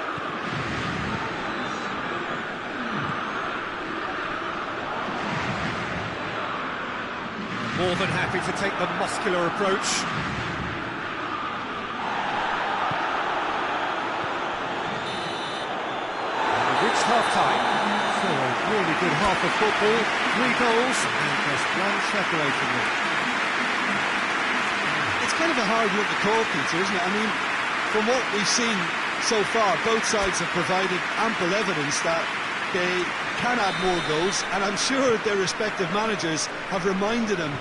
Speaker 2: More than happy to take the muscular approach. And we've reached half-time.
Speaker 3: So a really good half of football, 3 goals and just one separating them.
Speaker 1: It's kind of a hard one to call, Peter, isn't it? I mean, from what we've seen so far, both sides have provided ample evidence that they can add more goals, and I'm sure their respective managers have reminded them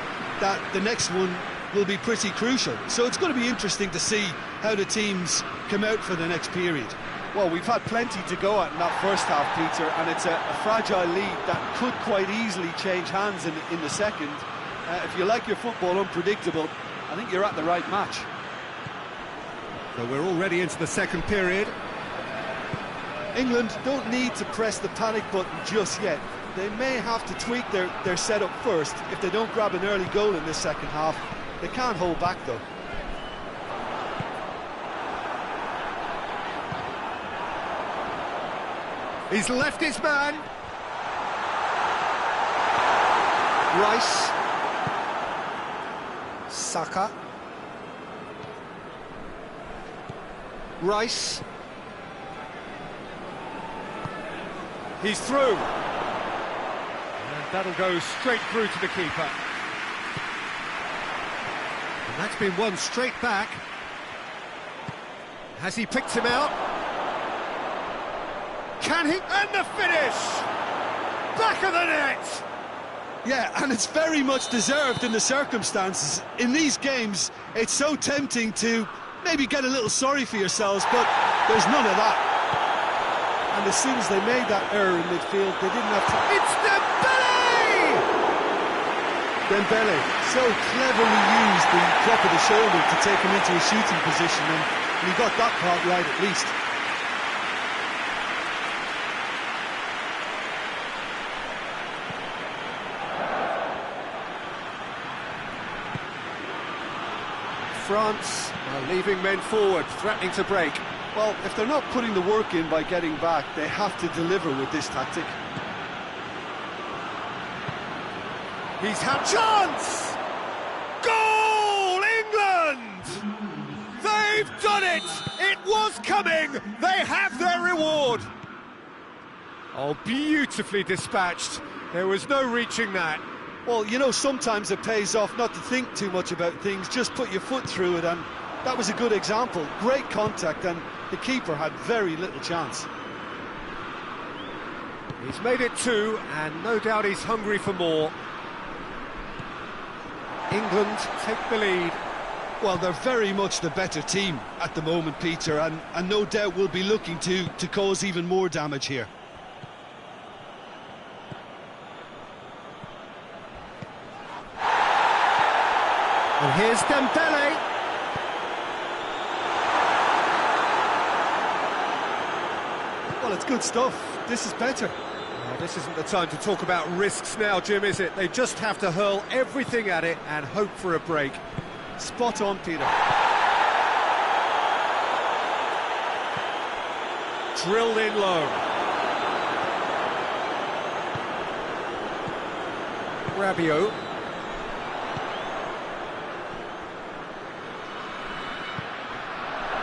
Speaker 1: that the next one will be pretty crucial. So it's going to be interesting to see how the teams come out for the next period.
Speaker 4: Well, we've had plenty to go at in that first half, Peter, and it's a fragile lead that could quite easily change hands in the second. If you like your football unpredictable, I think you're at the right match.
Speaker 2: So we're already into the second period.
Speaker 1: England don't need to press the panic button just yet. They may have to tweak their setup first if they don't grab an early goal in this second half. They can't hold back, though.
Speaker 2: He's left his man.
Speaker 4: Rice. Saka. Rice.
Speaker 2: He's through. And that'll go straight through to the keeper. And that's been won straight back. Has he picked him out? Can he? And the finish! Back of the net!
Speaker 1: Yeah, and it's very much deserved in the circumstances. In these games, it's so tempting to maybe get a little sorry for yourselves, but there's none of that. And as soon as they made that error in midfield, they didn't have to...
Speaker 2: It's Dembele!
Speaker 1: Dembele so cleverly used the drop of the shoulder to take him into a shooting position, and he got that part right at least.
Speaker 2: France are leaving men forward, threatening to break.
Speaker 4: Well, if they're not putting the work in by getting back, they have to deliver with this tactic.
Speaker 2: He's had chance! Goal, England! They've done it! It was coming! They have their reward! Oh, beautifully dispatched. There was no reaching that.
Speaker 1: Well, you know, sometimes it pays off not to think too much about things, just put your foot through it, and that was a good example. Great contact, and the keeper had very little chance.
Speaker 2: He's made it 2, and no doubt he's hungry for more. England take the lead.
Speaker 1: Well, they're very much the better team at the moment, Peter, and no doubt will be looking to cause even more damage here.
Speaker 2: And here's Dembele.
Speaker 1: Well, it's good stuff. This is better.
Speaker 2: Well, this isn't the time to talk about risks now, Jim, is it? They just have to hurl everything at it and hope for a break.
Speaker 1: Spot on, Peter.
Speaker 2: Drilled in low. Rabiot.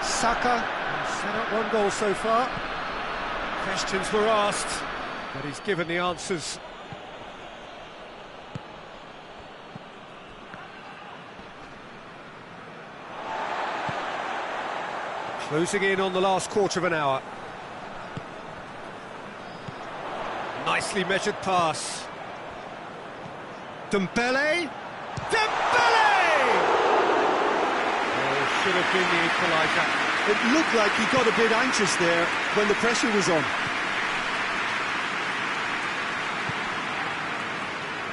Speaker 4: Saka.
Speaker 2: Set up 1 goal so far. Questions were asked, but he's given the answers. Closing in on the last quarter of an hour. Nicely measured pass. Dembele! Dembele! Oh, should have been the equaliser.
Speaker 1: It looked like he got a bit anxious there when the pressure was on.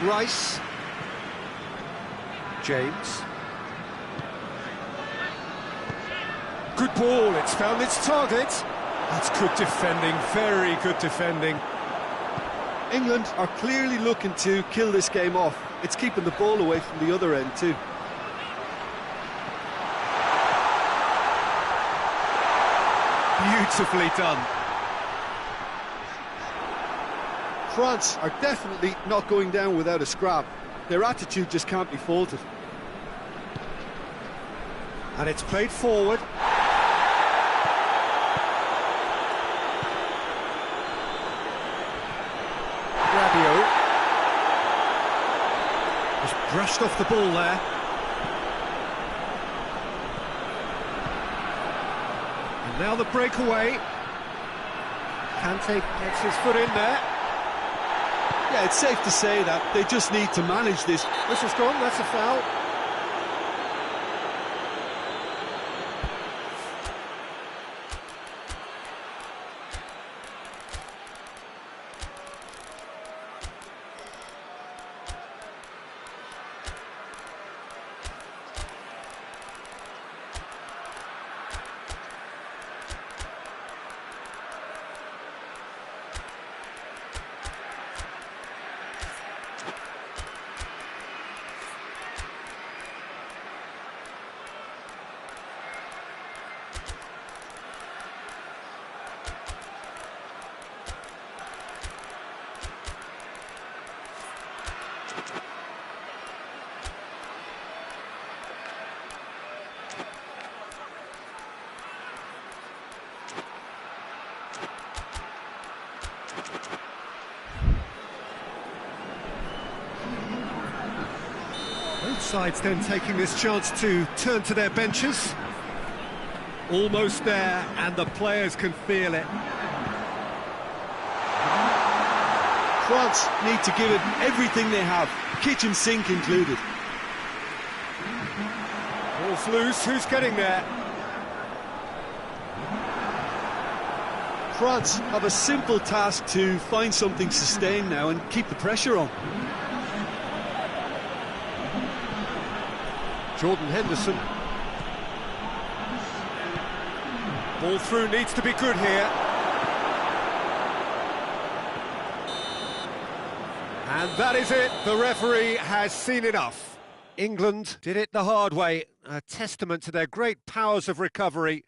Speaker 4: Rice.
Speaker 2: James.
Speaker 3: Good ball, it's found its target. That's good defending, very good defending.
Speaker 4: England are clearly looking to kill this game off. It's keeping the ball away from the other end too.
Speaker 3: Beautifully done.
Speaker 4: France are definitely not going down without a scrap. Their attitude just can't be faulted.
Speaker 3: And it's played forward. Rabiot. Just brushed off the ball there. And now the breakaway. Kante gets his foot in there.
Speaker 4: Yeah, it's safe to say that they just need to manage this.
Speaker 3: Whistle's gone, that's a foul.
Speaker 2: Both sides then taking this chance to turn to their benches. Almost there, and the players can feel it.
Speaker 4: France need to give it everything they have, kitchen sink included.
Speaker 3: Ball's loose, who's getting there?
Speaker 4: France have a simple task to find something sustained now and keep the pressure on.
Speaker 3: Jordan Henderson. Ball through needs to be good here. And that is it. The referee has seen enough. England did it the hard way. A testament to their great powers of recovery.